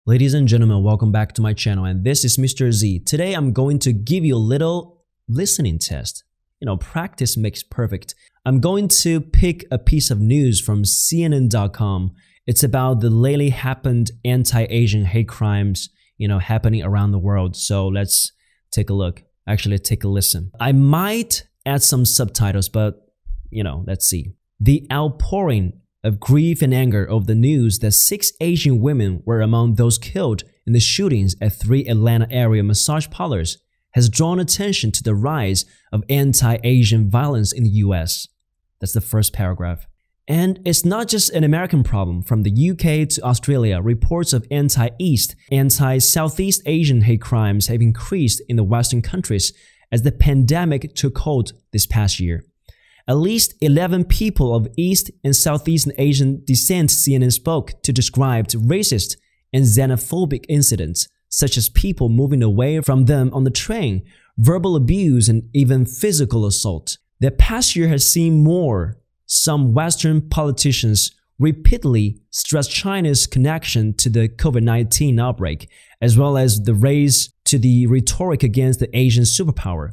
Ladies and gentlemen, welcome back to my channel, and this is Mr. Z. Today I'm going to give you a little listening test. Practice makes perfect. I'm going to pick a piece of news from CNN.com. It's about the lately happened anti-Asian hate crimes, happening around the world. So let's take a look. Actually, take a listen. I might add some subtitles, but let's see. The outpouring of grief and anger over the news that 6 Asian women were among those killed in the shootings at 3 Atlanta area massage parlors has drawn attention to the rise of anti-Asian violence in the US. That's the first paragraph. And it's not just an American problem. From the UK to Australia, reports of anti-East, anti-Southeast Asian hate crimes have increased in the Western countries as the pandemic took hold this past year. At least 11 people of East and Southeast Asian descent CNN spoke to describe racist and xenophobic incidents, such as people moving away from them on the train, verbal abuse, and even physical assault. The past year has seen more. Some Western politicians repeatedly stress China's connection to the COVID-19 outbreak, as well as the race to the rhetoric against the Asian superpower.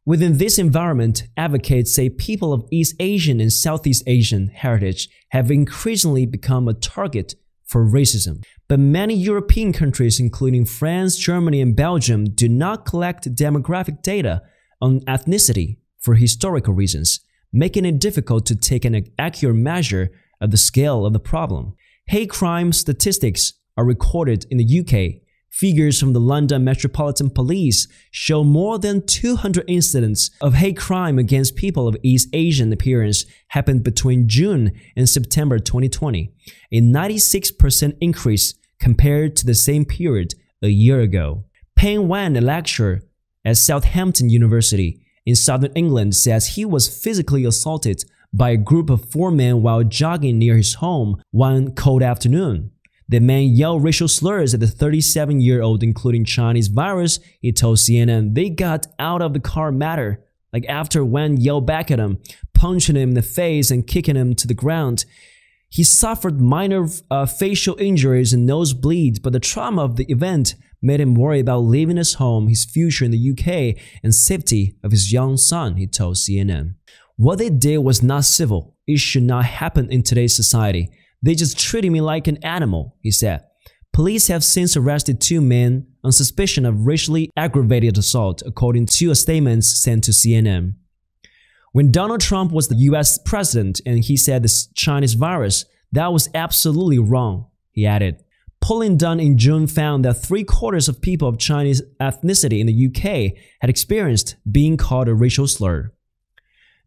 Within this environment, advocates say people of East Asian and Southeast Asian heritage have increasingly become a target for racism. But many European countries, including France, Germany, and Belgium, do not collect demographic data on ethnicity for historical reasons, making it difficult to take an accurate measure of the scale of the problem. Hate crime statistics are recorded in the UK. Figures from the London Metropolitan Police show more than 200 incidents of hate crime against people of East Asian appearance happened between June and September 2020, a 96% increase compared to the same period a year ago. Peng Wan, a lecturer at Southampton University in southern England, says he was physically assaulted by a group of 4 men while jogging near his home one cold afternoon. The man yelled racial slurs at the 37-year-old, including Chinese virus. He told CNN they got out of the car matter. After Wan yelled back at him, punching him in the face and kicking him to the ground. He suffered minor facial injuries and nosebleed, but the trauma of the event made him worry about leaving his home, his future in the UK, and safety of his young son, he told CNN. What they did was not civil. It should not happen in today's society. They just treated me like an animal, he said. Police have since arrested 2 men on suspicion of racially aggravated assault, according to a statement sent to CNN. When Donald Trump was the US president and he said this Chinese virus, that was absolutely wrong, he added. Polling done in June found that 3/4 of people of Chinese ethnicity in the UK had experienced being called a racial slur.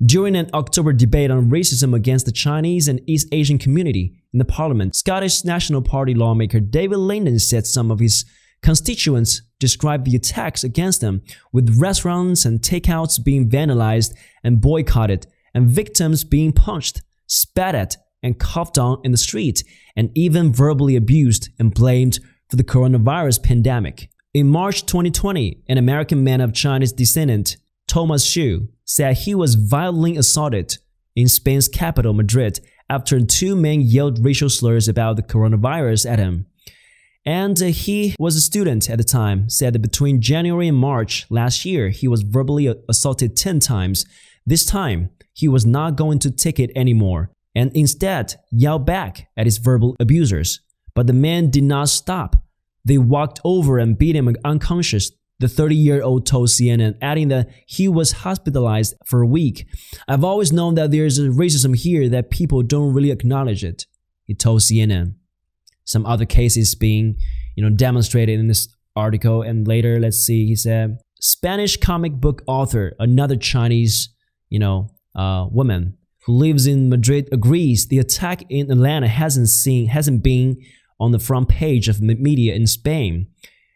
During an October debate on racism against the Chinese and East Asian community in the parliament, Scottish National Party lawmaker David Linden said some of his constituents described the attacks against them, with restaurants and takeouts being vandalized and boycotted, and victims being punched, spat at, and coughed on in the street, and even verbally abused and blamed for the coronavirus pandemic. In March 2020, an American man of Chinese descent, Thomas Xu, said he was violently assaulted in Spain's capital, Madrid, after 2 men yelled racial slurs about the coronavirus at him. And he was a student at the time, said that between January and March last year, he was verbally assaulted 10 times. This time, he was not going to take it anymore, and instead yelled back at his verbal abusers. But the men did not stop. They walked over and beat him unconscious, the 30-year-old told CNN, adding that he was hospitalized for a week. I've always known that there's a racism here that people don't really acknowledge it, he told CNN. Some other cases being, demonstrated in this article. And later, let's see, he said, Spanish comic book author, another Chinese, woman who lives in Madrid, agrees the attack in Atlanta hasn't been on the front page of media in Spain.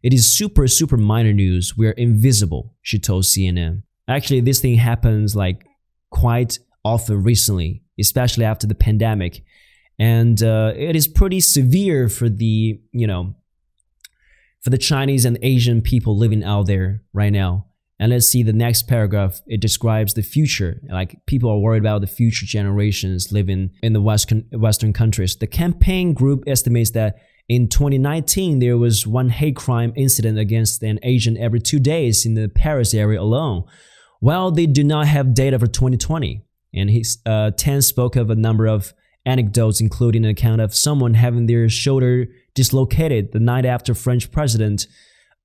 It is super minor news. We're invisible, she told CNN. Actually, this thing happens quite often recently, especially after the pandemic. And it is pretty severe for the, for the Chinese and Asian people living out there right now. And let's see the next paragraph. It describes the future. People are worried about the future generations living in the Western countries. The campaign group estimates that In 2019, there was one hate crime incident against an Asian every 2 days in the Paris area alone. Well, they do not have data for 2020. And Tan spoke of a number of anecdotes, including an account of someone having their shoulder dislocated the night after French president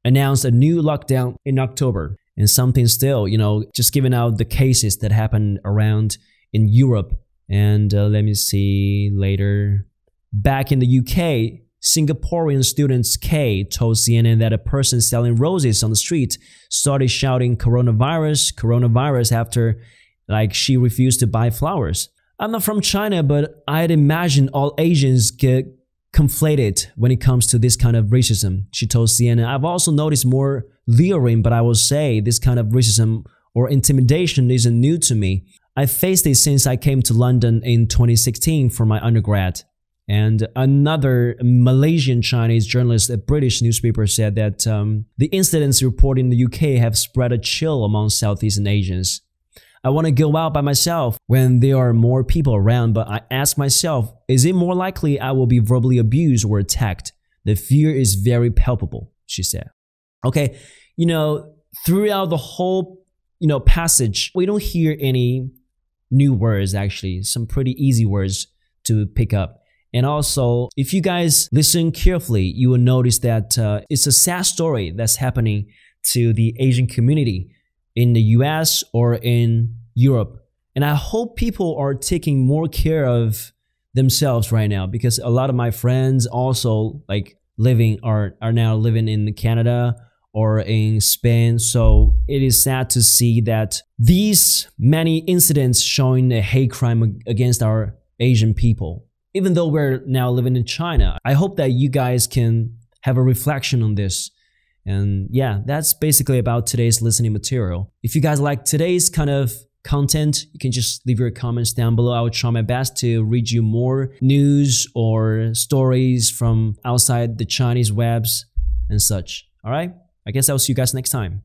announced a new lockdown in October. And something still, just giving out the cases that happened around in Europe. And let me see later. Back in the UK, Singaporean student K told CNN that a person selling roses on the street started shouting coronavirus, coronavirus after she refused to buy flowers. I'm not from China, but I'd imagine all Asians get conflated when it comes to this kind of racism, she told CNN. I've also noticed more luring, but I will say this kind of racism or intimidation isn't new to me. I faced it since I came to London in 2016 for my undergrad. And another Malaysian Chinese journalist at a British newspaper said that the incidents reported in the UK have spread a chill among Southeast Asians. I want to go out by myself when there are more people around, but I ask myself, is it more likely I will be verbally abused or attacked? The fear is very palpable, she said. Okay, throughout the whole, passage, we don't hear any new words, actually, some pretty easy words to pick up. And also, if you guys listen carefully, you will notice that it's a sad story that's happening to the Asian community in the US or in Europe. And I hope people are taking more care of themselves right now, because a lot of my friends also are now living in Canada or in Spain. So it is sad to see that these many incidents showing a hate crime against our Asian people. Even though we're now living in China, I hope that you guys can have a reflection on this. And yeah, that's basically about today's listening material. If you guys like today's kind of content, you can just leave your comments down below. I will try my best to read you more news or stories from outside the Chinese webs and such. All right? I guess I'll see you guys next time.